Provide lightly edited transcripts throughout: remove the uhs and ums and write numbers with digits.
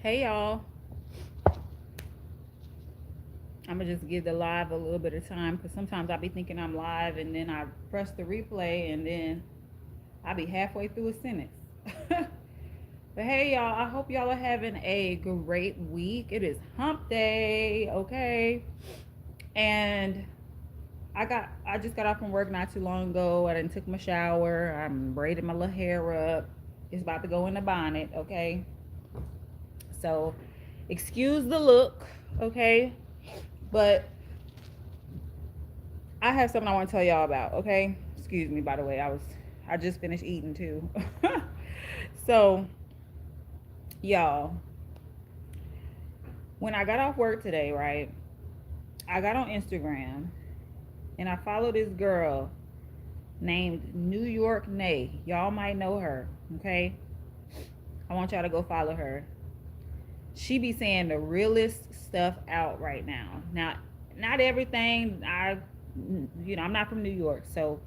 Hey y'all, I'm gonna just give the live a little bit of time because sometimes I be thinking I'm live and then I press the replay and then I be halfway through a sentence. But hey y'all, I hope y'all are having a great week. It is hump day, okay? And I just got off from work not too long ago. I didn't took my shower. I'm braiding my little hair up. It's about to go in the bonnet, okay? So excuse the look, okay? But I have something I want to tell y'all about, okay? Excuse me, by the way. I just finished eating too. So, y'all, when I got off work today, right? I got on Instagram and I followed this girl named New York Nay. Y'all might know her, okay? I want y'all to go follow her. She be saying the realest stuff out right now. Now, not everything I'm not from New York, so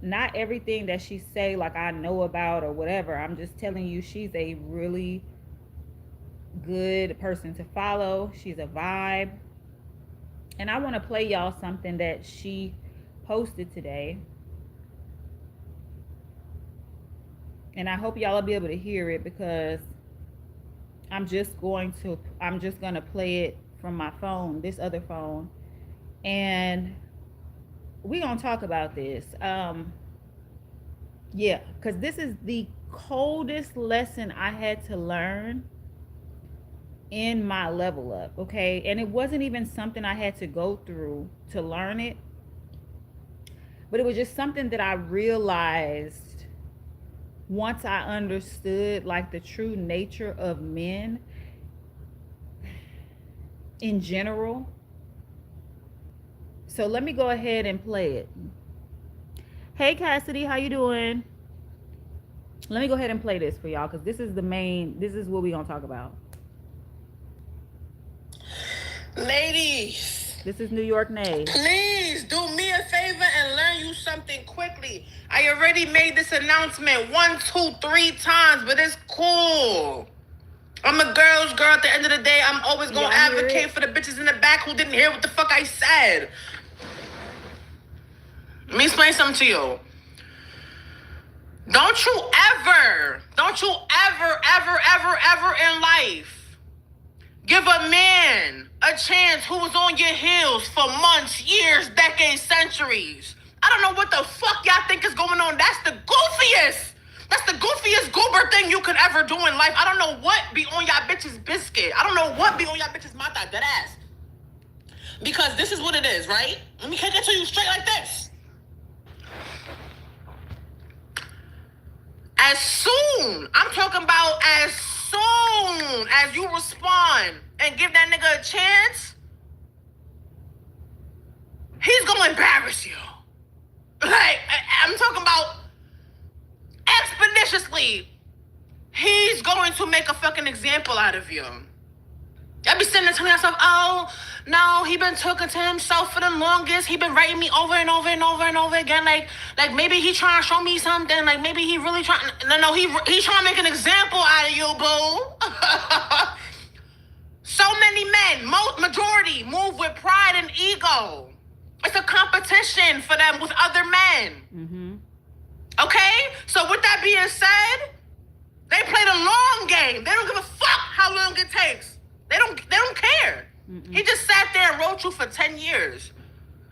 not everything that she say like I know about or whatever. I'm just telling you she's a really good person to follow. She's a vibe. And I want to play y'all something that she posted today. And I hope y'all will be able to hear it because I'm just going to play it from my phone, this other phone. And we're going to talk about this. Yeah, cuz this is the coldest lesson I had to learn in my level up, okay? And it wasn't even something I had to go through to learn it, but it was just something that I realized once I understood like the true nature of men in general. So let me go ahead and play it. Hey Cassidy, how you doing? Let me go ahead and play this for y'all because this is what we're gonna talk about. Ladies, this is New York Nay. Please do me a favor and learn you something quickly. I already made this announcement 1, 2, 3 times, but it's cool. I'm a girl's girl at the end of the day. I'm always going to advocate for the bitches in the back who didn't hear what the fuck I said. Let me explain something to you. Don't you ever in life give a man a chance who was on your heels for months, years, decades, centuries. I don't know what the fuck y'all think is going on. That's the goofiest goober thing you could ever do in life. I don't know what be on y'all bitches biscuit. I don't know what be on y'all bitches mouth, that ass. Because this is what it is, right? Let me catch it to you straight like this. As soon as you respond and give that nigga a chance, he's gonna embarrass you. Like, I'm talking about expeditiously. He's going to make a fucking example out of you. I be sitting there telling myself, oh, no, he been talking to himself for the longest. He been writing me over and over and over and over again. Like maybe he trying to show me something. Like maybe he really trying. No, he trying to make an example out of you, boo. So many men, majority, move with pride and ego. It's a competition for them with other men. Mm-hmm. Okay? So with that being said, they play the long game. They don't give a fuck how long it takes. They don't care. Mm-mm. He just sat there and wrote you for 10 years.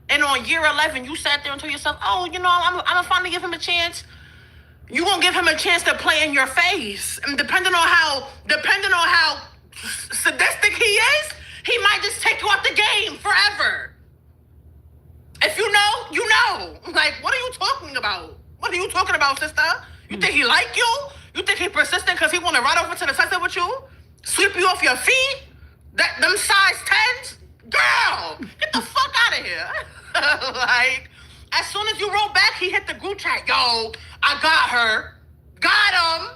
And on year 11, you sat there and told yourself, oh, you know, I'm gonna finally give him a chance. You gonna give him a chance to play in your face. And depending on how sadistic he is, he might just take you out the game forever. If you know, you know. Like, what are you talking about? What are you talking about, sister? You think he like you? You think he persistent because he want to ride over to the sunset with you? Sweep you off your feet? Them size 10s? Girl, get the fuck out of here. Like, as soon as you roll back, he hit the group chat. Yo, I got her. Got him.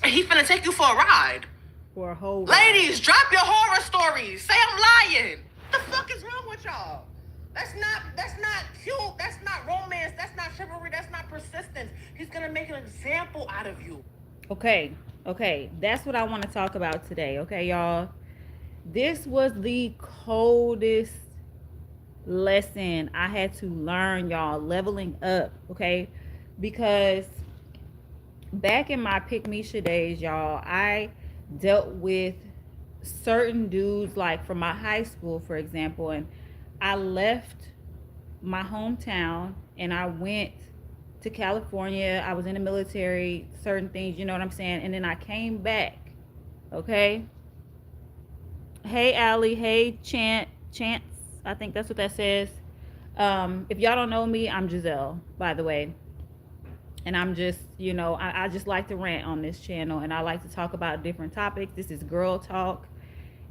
And he finna take you for a ride. For a whole ride. Ladies, drop your horror stories. Say I'm lying. What the fuck is wrong with y'all? That's not cute. That's not romance. That's not chivalry. That's not persistence. He's gonna make an example out of you. Okay, Okay, that's what I want to talk about today. Okay, y'all. This was the coldest lesson I had to learn, y'all, leveling up. Okay, because back in my pick Misha days, y'all, I dealt with certain dudes, like from my high school, for example, and I left my hometown and I went to California. I was in the military, certain things, you know what I'm saying? And then I came back. Okay. Hey Allie, hey Chance. I think that's what that says. If y'all don't know me, I'm Giselle, by the way. And I'm just, I just like to rant on this channel and I like to talk about different topics. This is girl talk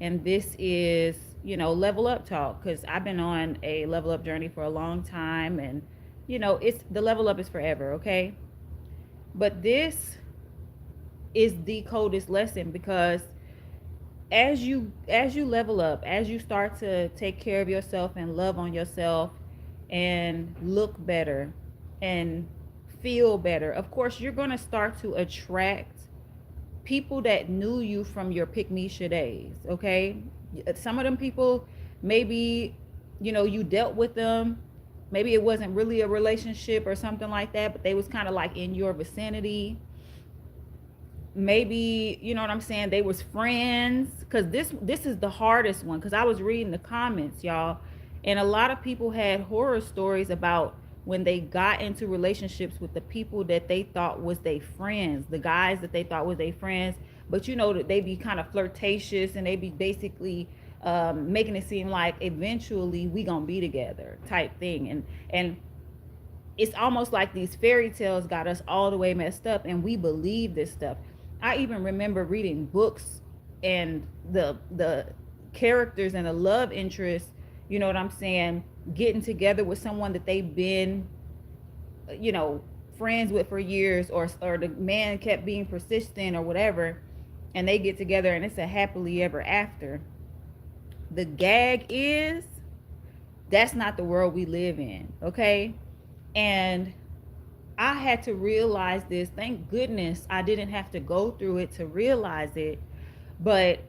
and this is, level up talk because I've been on a level up journey for a long time and, it's the level up is forever, okay? But this is the coldest lesson because as you level up, as you start to take care of yourself and love on yourself and look better and feel better, of course you're going to start to attract people that knew you from your pick Misha days, okay? Some of them people, maybe, you dealt with them. Maybe it wasn't really a relationship or something like that, but they was kind of like in your vicinity. Maybe, you know what I'm saying, they was friends. Because this is the hardest one, because I was reading the comments, y'all, and a lot of people had horror stories about when they got into relationships with the people that they thought was their friends, the guys that they thought was their friends, but that they be kind of flirtatious and they be basically making it seem like eventually we gonna be together type thing. And it's almost like these fairy tales got us all the way messed up and we believe this stuff. I even remember reading books and the characters and the love interest, you know what I'm saying, getting together with someone that they've been, you know, friends with for years, or the man kept being persistent or whatever, and they get together and it's a happily ever after. The gag is that's not the world we live in, okay? And I had to realize this. Thank goodness I didn't have to go through it to realize it. But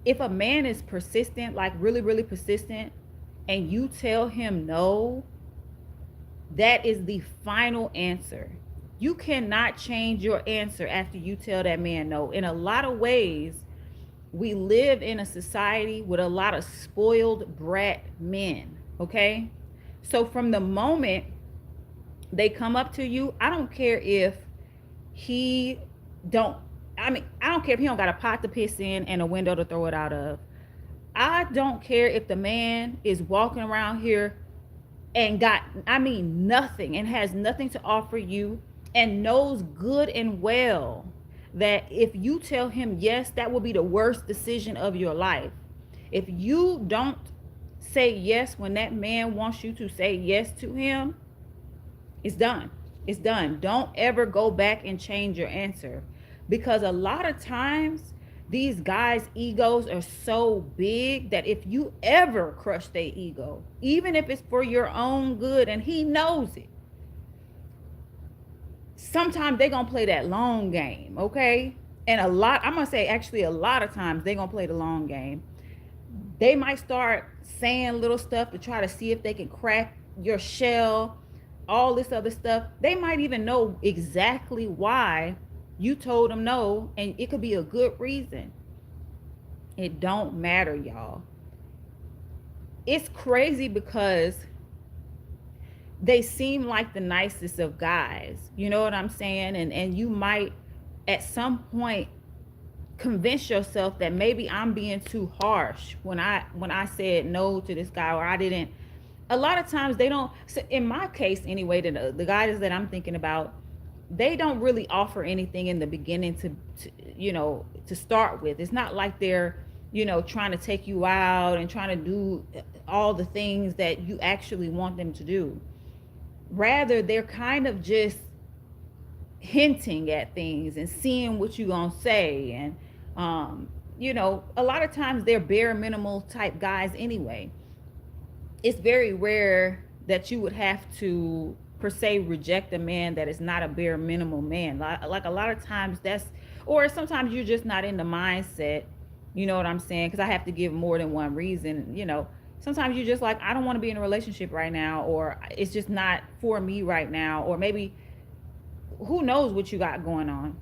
if a man is persistent, like really, really persistent, and you tell him no, that is the final answer. You cannot change your answer after you tell that man no. In a lot of ways, we live in a society with a lot of spoiled brat men, okay? So from the moment they come up to you, I don't care if he don't I don't care if he don't got a pot to piss in and a window to throw it out of. I don't care if the man is walking around here and got nothing and has nothing to offer you and knows good and well that if you tell him yes, that will be the worst decision of your life. If you don't say yes when that man wants you to say yes to him, it's done. It's done. Don't ever go back and change your answer, because a lot of times these guys' egos are so big that if you ever crush their ego, even if it's for your own good and he knows it, sometimes they're going to play that long game, okay? And I'm going to say actually a lot of times they're going to play the long game. They might start saying little stuff to try to see if they can crack your shell, all this other stuff. They might even know exactly why you told them no, and it could be a good reason. It don't matter, y'all. It's crazy because they seem like the nicest of guys. You know what I'm saying? And you might at some point convince yourself that maybe I'm being too harsh when I said no to this guy, or I didn't. A lot of times they don't. So in my case anyway, the guys that I'm thinking about, they don't really offer anything in the beginning to start with. It's not like they're, trying to take you out and trying to do all the things that you actually want them to do. Rather, they're kind of just hinting at things and seeing what you're gonna say. And a lot of times they're bare minimal type guys anyway. It's very rare that you would have to per se reject a man that is not a bare minimum man. Like a lot of times that's, or sometimes you're just not in the mindset. You know what I'm saying? Because I have to give more than one reason. Sometimes you're just like, I don't want to be in a relationship right now, or it's just not for me right now, or maybe who knows what you got going on.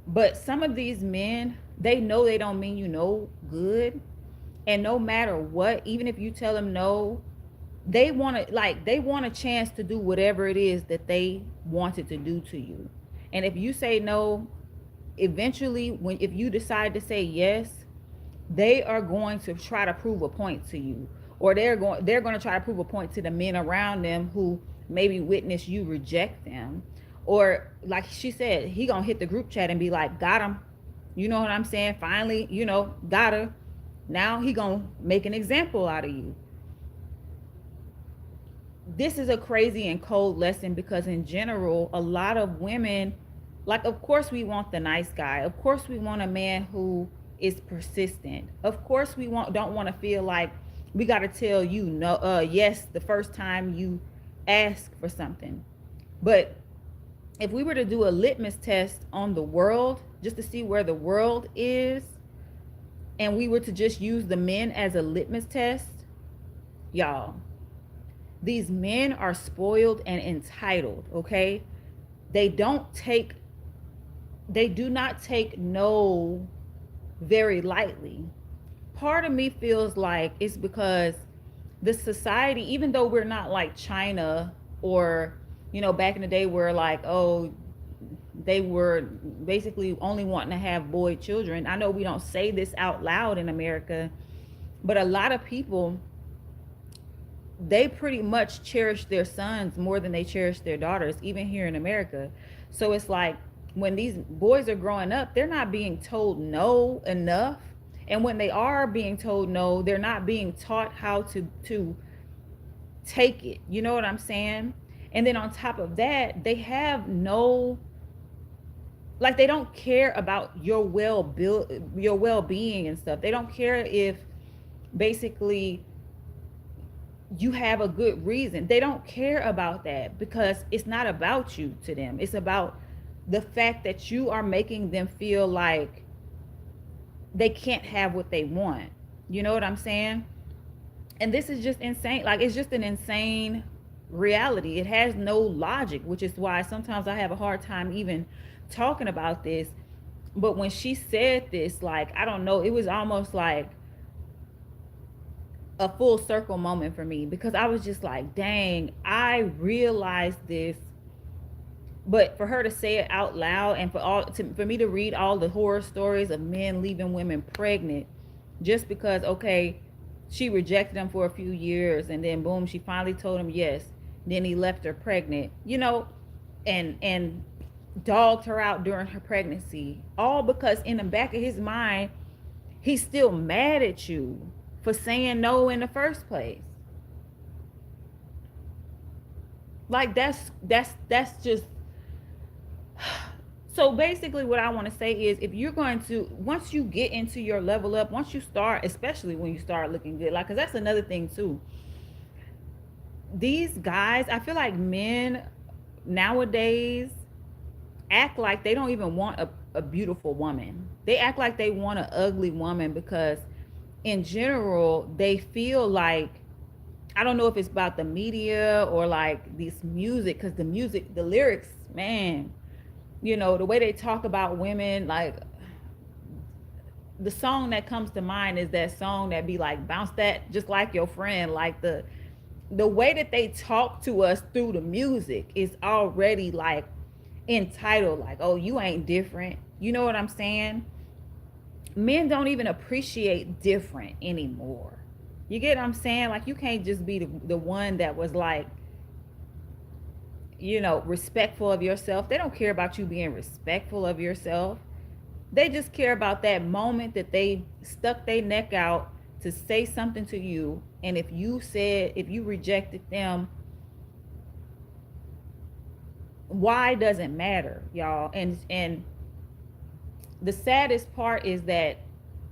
But some of these men, they know they don't mean you no good. And no matter what, even if you tell them no, they want a chance to do whatever it is that they wanted to do to you. And if you say no, eventually when if you decide to say yes, they are going to try to prove a point to you, or they're going to try to prove a point to the men around them who maybe witness you reject them. Or like she said, he gonna hit the group chat and be like, got him. You know what I'm saying? Finally, got her. Now he gonna make an example out of you. This is a crazy and cold lesson, because in general, a lot of women, like, of course we want the nice guy, of course we want a man who is persistent, of course we don't want to feel like we got to tell you no, yes, the first time you ask for something. But if we were to do a litmus test on the world, just to see where the world is, and we were to just use the men as a litmus test, y'all, these men are spoiled and entitled, okay? They don't take, they do not take no very lightly. Part of me feels like it's because the society, even though we're not like China, or, back in the day where like, oh, they were basically only wanting to have boy children. I know we don't say this out loud in America, but a lot of people, they pretty much cherish their sons more than they cherish their daughters, even here in America. So it's like when these boys are growing up, they're not being told no enough. And when they are being told no, they're not being taught how to take it. You know what I'm saying? And then on top of that, they have no, like, they don't care about your well-being and stuff. They don't care if basically you have a good reason. They don't care about that, because it's not about you to them. It's about the fact that you are making them feel like they can't have what they want. You know what I'm saying? And this is just insane. Like, it's just an insane reality. It has no logic, which is why sometimes I have a hard time even talking about this. But when she said this, like, I don't know, it was almost like a full circle moment for me, because I was just like, dang, I realized this. But for her to say it out loud, and for me to read all the horror stories of men leaving women pregnant just because, okay, she rejected him for a few years, and then boom, she finally told him yes, then he left her pregnant, and dogged her out during her pregnancy, all because in the back of his mind, he's still mad at you for saying no in the first place. Like, that's just. So basically what I want to say is, if you're going to, once you get into your level up, once you start, especially when you start looking good, like, because that's another thing too, these guys, I feel like men nowadays act like they don't even want a beautiful woman. They act like they want an ugly woman, because in general they feel like, I don't know if it's about the media or like this music, because the lyrics, man, the way they talk about women, like, the song that comes to mind is that song that be like, bounce that just like your friend. Like, the way that they talk to us through the music is already like entitled, like, oh, you ain't different. You know what I'm saying? Men don't even appreciate different anymore. You get what I'm saying? Like, you can't just be the one that was like, respectful of yourself. They don't care about you being respectful of yourself. They just care about that moment that they stuck their neck out to say something to you. And if you rejected them, why doesn't matter, y'all. And the saddest part is that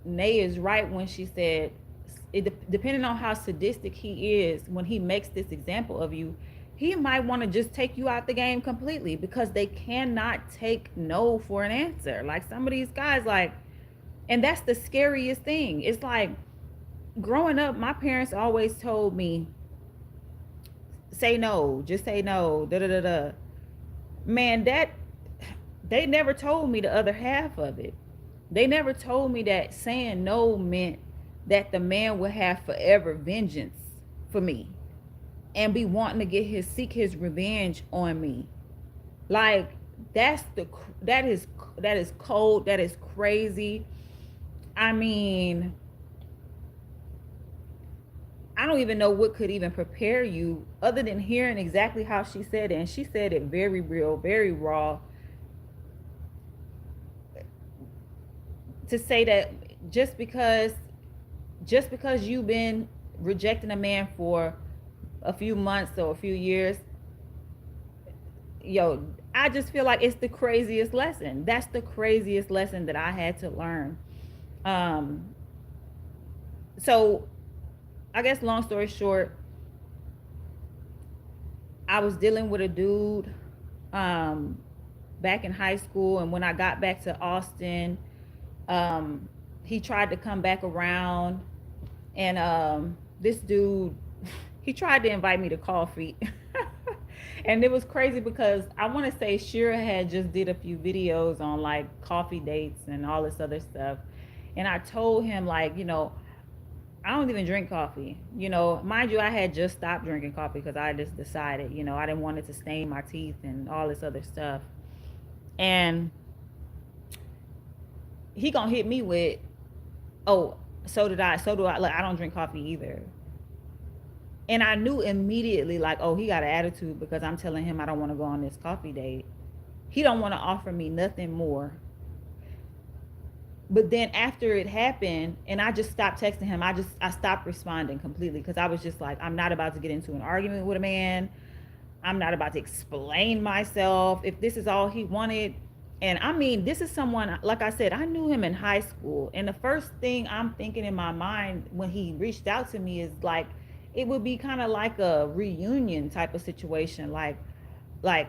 Nay is right when she said, depending on how sadistic he is, when he makes this example of you, he might want to just take you out the game completely because they cannot take no for an answer. Like some of these guys, like, and that's the scariest thing. It's like growing up, my parents always told me, say no, just say no, da da da da. Man, that they never told me the other half of it. They never told me that saying no meant that the man would have forever vengeance for me and be wanting to get his seek his revenge on me. Like that's the that is cold, that is crazy. I mean, I don't even know what could even prepare you other than hearing exactly how she said it. And she said it very real, very raw, to say that just because just because you've been rejecting a man for a few months or a few years, yo, I just feel like it's the craziest lesson. That's the craziest lesson that I had to learn. Um, so I guess long story short, I was dealing with a dude um, back in high school, and when I got back to Austin, um, he tried to come back around, and this dude, he tried to invite me to coffee. And it was crazy because I want to say Shira had just did a few videos on like coffee dates and all this other stuff, and I told him, like, I don't even drink coffee. Mind you, I had just stopped drinking coffee because I just decided, I didn't want it to stain my teeth and all this other stuff. And he gonna hit me with, oh, so did I. So do I. Like, I don't drink coffee either. And I knew immediately, like, oh, he got an attitude because I'm telling him I don't want to go on this coffee date. He don't want to offer me nothing more. But then after it happened, and I just stopped texting him, I stopped responding completely because I was just like, I'm not about to get into an argument with a man. I'm not about to explain myself if this is all he wanted. And I mean, this is someone, like I said, I knew him in high school. And the first thing I'm thinking in my mind when he reached out to me is like, it would be kind of like a reunion type of situation. Like,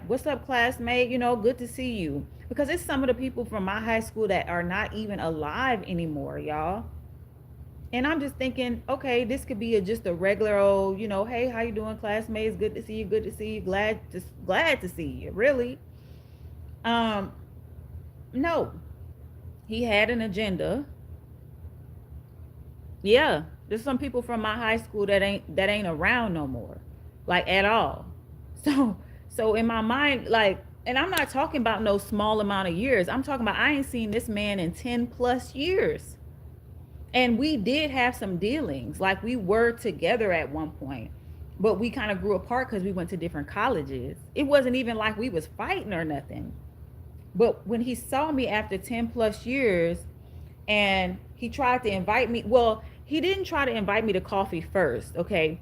what's up, classmate? Good to see you. Because it's some of the people from my high school that are not even alive anymore, y'all. And I'm just thinking, okay, this could be just a regular old, hey, how you doing, classmates? Good to see you. Good to see you. Glad to see you. Really. Um, no, he had an agenda. Yeah, there's some people from my high school that ain't around no more, like at all. So so in my mind, like, and I'm not talking about no small amount of years. I'm talking about I ain't seen this man in 10 plus years. And we did have some dealings. Like we were together at one point, but we kind of grew apart because we went to different colleges. It wasn't even like we was fighting or nothing. But when he saw me after 10 plus years and he tried to invite me, well, he didn't try to invite me to coffee first, okay?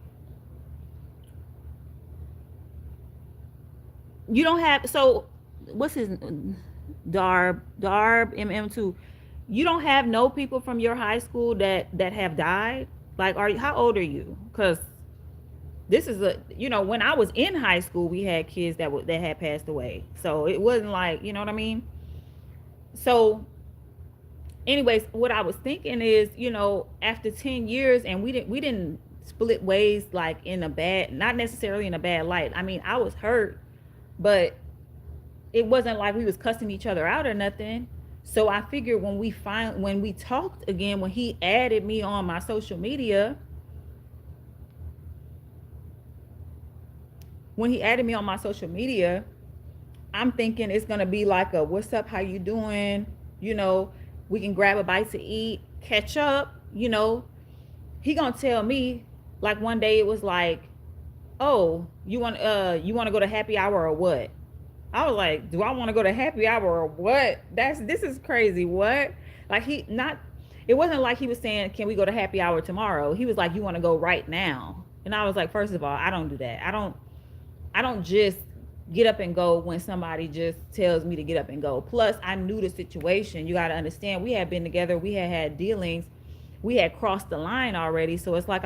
You don't have, so what's his, Darb MM2. You don't have no people from your high school that have died? Like, are you, how old are you? Cuz this is when I was in high school, we had kids that had passed away. So it wasn't like, you know what I mean? So anyways, what I was thinking is, after 10 years, and we didn't split ways like in a bad, not necessarily in a bad light. I mean, I was hurt, but it wasn't like we was cussing each other out or nothing. So I figured when we talked again, when he added me on my social media, when he added me on my social media, I'm thinking it's gonna be like a what's up, how you doing? You know, we can grab a bite to eat, catch up. He gonna tell me, like one day it was like, oh, you want to go to happy hour or what? I was like, do I want to go to happy hour or what? This is crazy. What? Like he not it wasn't like he was saying, can we go to happy hour tomorrow? He was like, you want to go right now. And I was like, first of all, I don't do that. I don't just get up and go when somebody just tells me to get up and go. Plus, I knew the situation. You got to understand, we had been together, we had dealings, we had crossed the line already. So it's like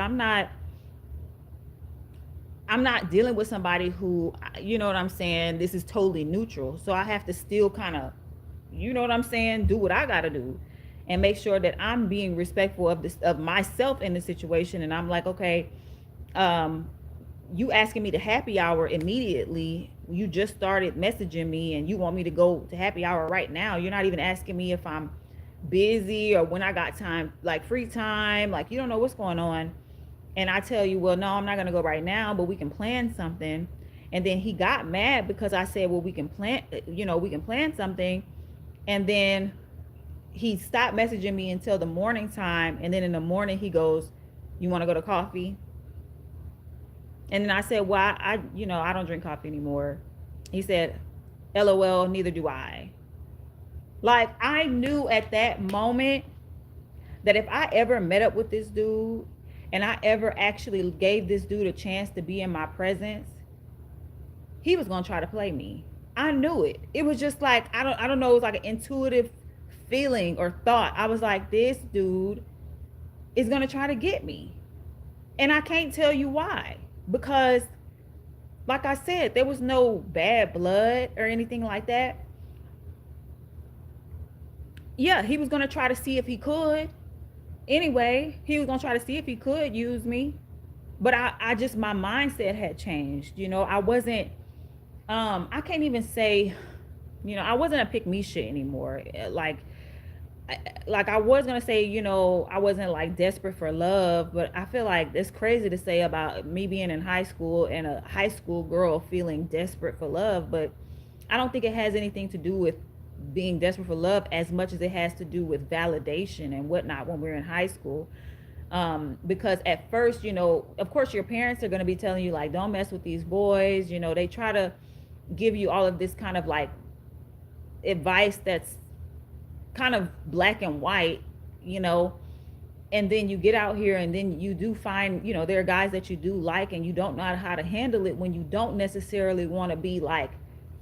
I'm not dealing with somebody who, you know what I'm saying, this is totally neutral. So I have to still kind of, you know what I'm saying, do what I got to do and make sure that I'm being respectful of this, of myself in the situation. And I'm like, okay, um, you asking me to happy hour immediately. You just started messaging me and you want me to go to happy hour right now. You're not even asking me if I'm busy or when I got time, like free time. Like, you don't know what's going on. And I tell you, well, no, I'm not going to go right now, but we can plan something. And then he got mad because I said, well, we can plan, we can plan something. And then he stopped messaging me until the morning time. And then in the morning, he goes, you want to go to coffee? And then I said, well, I don't drink coffee anymore. He said, LOL, neither do I. Like, I knew at that moment that if I ever met up with this dude and I ever actually gave this dude a chance to be in my presence, he was gonna try to play me. I knew it. It was just like, I don't know, it was like an intuitive feeling or thought. I was like, this dude is gonna try to get me. And I can't tell you why. Because like I said, there was no bad blood or anything like that. Yeah, he was gonna try to see if he could. Anyway, he was gonna try to see if he could use me. But I just, my mindset had changed. I wasn't I can't even say, I wasn't a pick me shit anymore. Like I was gonna say, I wasn't like desperate for love, but I feel like it's crazy to say about me being in high school and a high school girl feeling desperate for love, but I don't think it has anything to do with being desperate for love as much as it has to do with validation and whatnot when we're in high school. Because at first, of course, your parents are going to be telling you, like, don't mess with these boys. They try to give you all of this kind of like advice that's kind of black and white, you know, and then you get out here and then you do find, there are guys that you do like and you don't know how to handle it when you don't necessarily want to be like,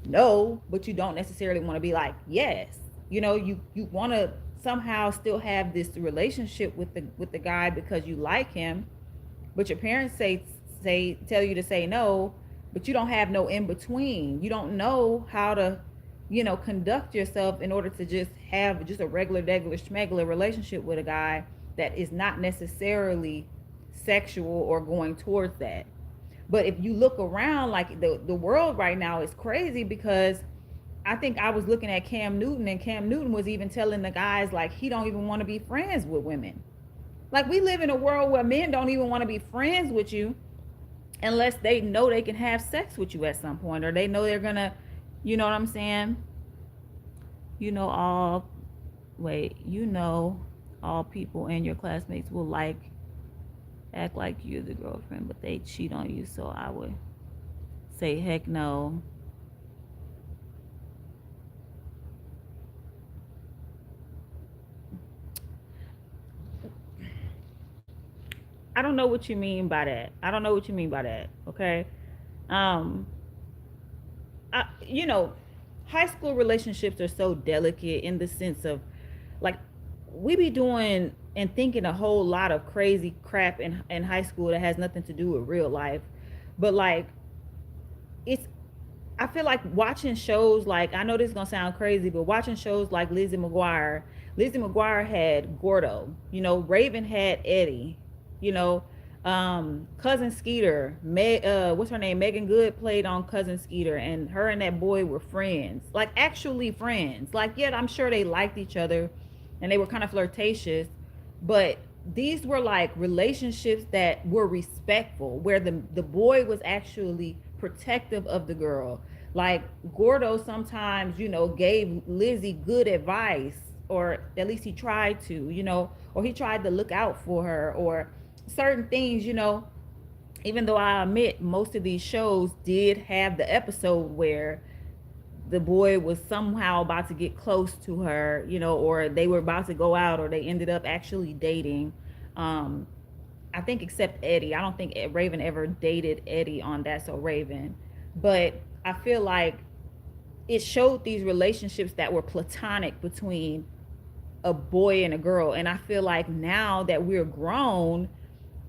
no, but you don't necessarily want to be like, yes. You want to somehow still have this relationship with the guy because you like him, but your parents tell you to say no, but you don't have no in between. You don't know how to, conduct yourself in order to just have just a regular schmegular relationship with a guy that is not necessarily sexual or going towards that. But if you look around, like the world right now is crazy because I think I was looking at Cam Newton, and Cam Newton was even telling the guys like he don't even want to be friends with women. Like, we live in a world where men don't even want to be friends with you unless they know they can have sex with you at some point, or they know they're gonna, you know what I'm saying? You know all wait, all people and your classmates will act like you're the girlfriend, but they cheat on you. So I would say heck no. I don't know what you mean by that. I don't know what you mean by that. Okay. Um, I, high school relationships are so delicate in the sense of, like, we be doing and thinking a whole lot of crazy crap in high school that has nothing to do with real life. But like, it's, I feel like watching shows, like, I know this is gonna sound crazy, but watching shows like Lizzie McGuire had Gordo, Raven had Eddie, you know, Cousin Skeeter, what's her name? Megan Good played on Cousin Skeeter, and her and that boy were friends, like actually friends. Like, yeah, I'm sure they liked each other, and they were kind of flirtatious, but these were like relationships that were respectful, where the boy was actually protective of the girl. Like, Gordo sometimes, gave Lizzie good advice, or at least he tried to, or he tried to look out for her, or certain things, even though I admit most of these shows did have the episode where the boy was somehow about to get close to her, or they were about to go out, or they ended up actually dating. Um, I think except Eddie. I don't think Raven ever dated Eddie on That's So Raven. But I feel like it showed these relationships that were platonic between a boy and a girl. And I feel like now that we're grown,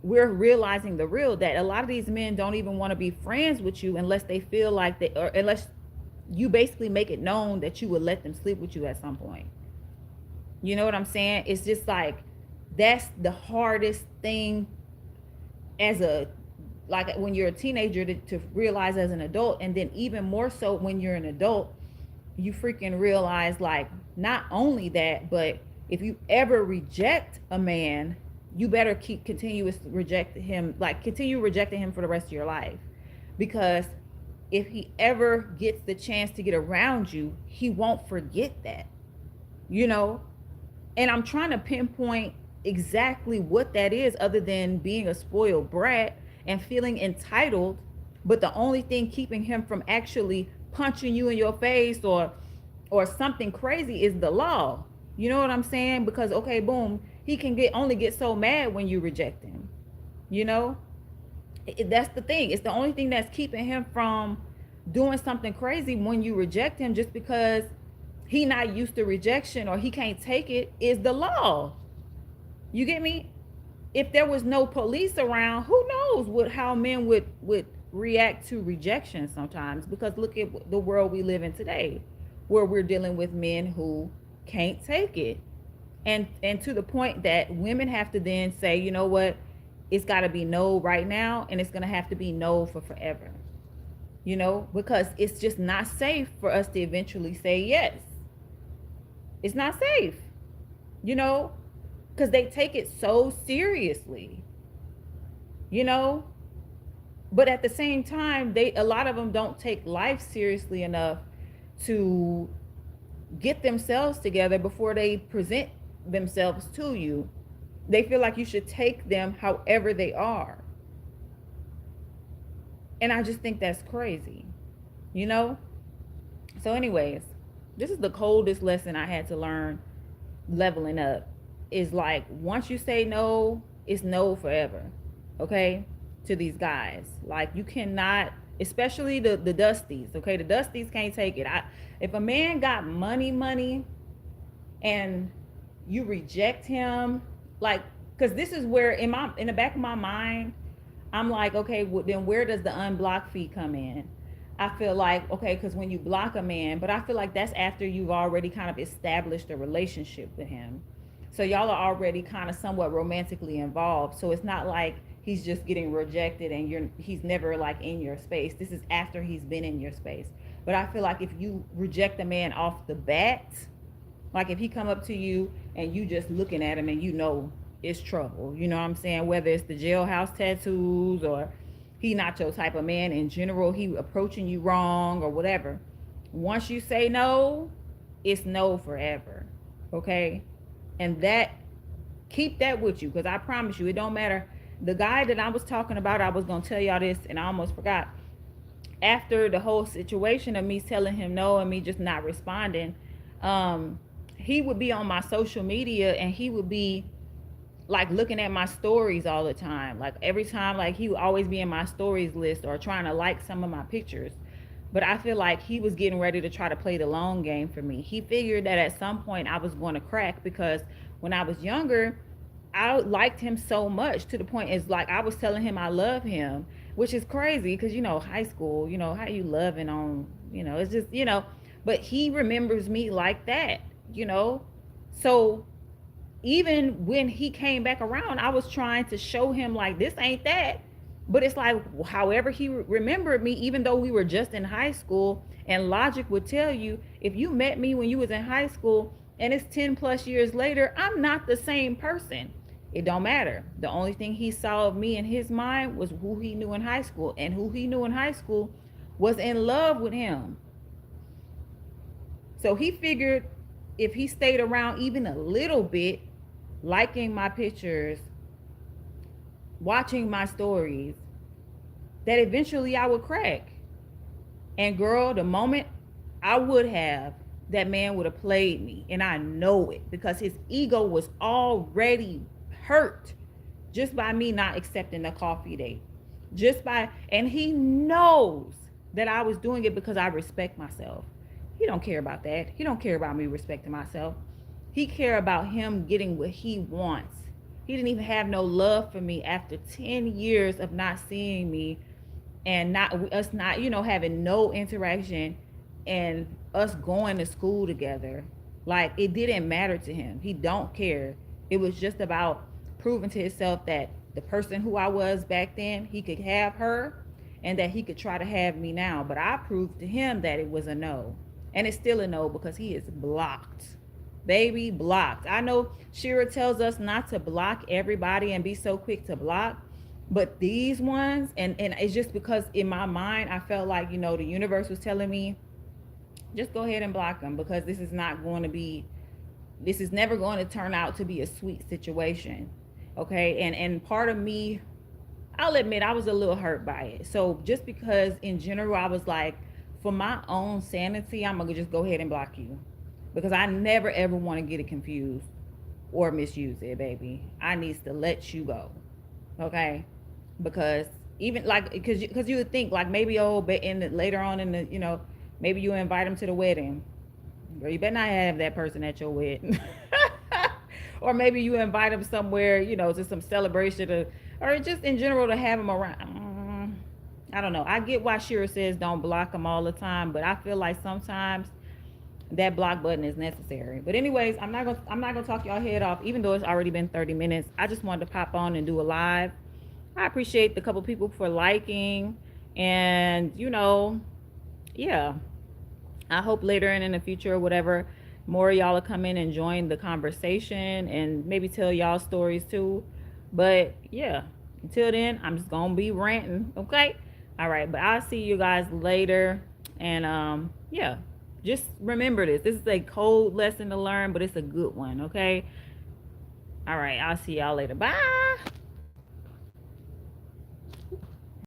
we're realizing the real, that a lot of these men don't even want to be friends with you unless they feel like they, or unless you basically make it known that you would let them sleep with you at some point. You know what I'm saying? It's just like that's the hardest thing as a, like when you're a teenager to realize as an adult, and then even more so when you're an adult, you freaking realize like not only that, but if you ever reject a man, you better keep continuous reject him, like continue rejecting him for the rest of your life, because if he ever gets the chance to get around you, he won't forget that, you know. And I'm trying to pinpoint exactly what that is, other than being a spoiled brat and feeling entitled. But the only thing keeping him from actually punching you in your face or something crazy is the law. You know what I'm saying? Because okay, boom, he can get only get so mad when you reject him. You know, that's the thing. It's the only thing that's keeping him from doing something crazy when you reject him, just because he not used to rejection or he can't take it, is the law. You get me? If there was no police around, who knows what how men would react to rejection sometimes, because look at the world we live in today, where we're dealing with men who can't take it. And to the point that women have to then say, you know what, it's got to be no right now, and it's going to have to be no for forever, you know, because it's just not safe for us to eventually say yes. It's not safe, you know, because they take it so seriously, you know. But at the same time, they, a lot of them don't take life seriously enough to get themselves together before they present themselves to you. They feel like you should take them however they are. And I just think that's crazy, you know? So, anyways, this is the coldest lesson I had to learn leveling up. Is like once you say no, it's no forever. Okay? To these guys. Like you cannot, especially the dusties, okay? The dusties can't take it. If a man got money and you reject him, like, because this is where in the back of my mind, I'm like, okay, well, then where does the unblock fee come in? I feel like, okay, because when you block a man, but I feel like that's after you've already kind of established a relationship with him. So y'all are already kind of somewhat romantically involved. So it's not like he's just getting rejected and he's never like in your space. This is after he's been in your space. But I feel like if you reject a man off the bat, like if he come up to you and you just looking at him and you know it's trouble, you know what I'm saying? Whether it's the jailhouse tattoos or he not your type of man in general, he approaching you wrong or whatever. Once you say no, it's no forever. Okay? And that, keep that with you, because I promise you, it don't matter. The guy that I was talking about, I was gonna tell y'all this and I almost forgot. After the whole situation of me telling him no and me just not responding, he would be on my social media and he would be like looking at my stories all the time. Like every time, like he would always be in my stories list or trying to like some of my pictures. But I feel like he was getting ready to try to play the long game for me. He figured that at some point I was going to crack, because when I was younger, I liked him so much to the point is like I was telling him I love him, which is crazy because you know high school, you know how you loving on, you know, it's just, you know, but he remembers me like that, you know. So even when he came back around, I was trying to show him like this ain't that. But it's like however he remembered me, even though we were just in high school, and logic would tell you if you met me when you was in high school and it's 10 plus years later, I'm not the same person. It don't matter. The only thing he saw of me in his mind was who he knew in high school, and who he knew in high school was in love with him. So he figured if he stayed around even a little bit, liking my pictures, watching my stories, that eventually I would crack. And girl, the moment I would have, that man would have played me. And I know it because his ego was already hurt just by me not accepting the coffee date. Just by, and he knows that I was doing it because I respect myself. He don't care about that. He don't care about me respecting myself. He care about him getting what he wants He didn't even have no love for me after 10 years of not seeing me, and not us not, having no interaction, and us going to school together. Like, it didn't matter to him. He don't care. It was just about proving to himself that the person who I was back then, he could have her, and that he could try to have me now. But I proved to him that it was a no. And it's still a no, because he is blocked. Baby, blocked. I know Shira tells us not to block everybody and be so quick to block, but these ones, and it's just because in my mind I felt like, the universe was telling me, just go ahead and block them, because this is never going to turn out to be a sweet situation. Okay. And part of me, I'll admit, I was a little hurt by it. So just because in general I was like, for my own sanity, I'm gonna just go ahead and block you, because I never ever want to get it confused or misuse it, baby. I needs to let you go. Okay. Because even like, because you would think like, maybe, oh, but later on in the, maybe you invite them to the wedding. Girl, you better not have that person at your wedding. Or maybe you invite them somewhere, to some celebration, or just in general to have them around. I don't know. I get why Shira says don't block them all the time, but I feel like sometimes that block button is necessary. But anyways, I'm not gonna talk y'all head off, even though it's already been 30 minutes. I just wanted to pop on and do a live. I appreciate the couple people for liking, and yeah. I hope later and in the future or whatever, more of y'all will come in and join the conversation and maybe tell y'all stories too. But yeah, until then, I'm just gonna be ranting, okay? All right, but I'll see you guys later. And yeah, just remember this. This is a cold lesson to learn, but it's a good one, okay? All right, I'll see y'all later. Bye.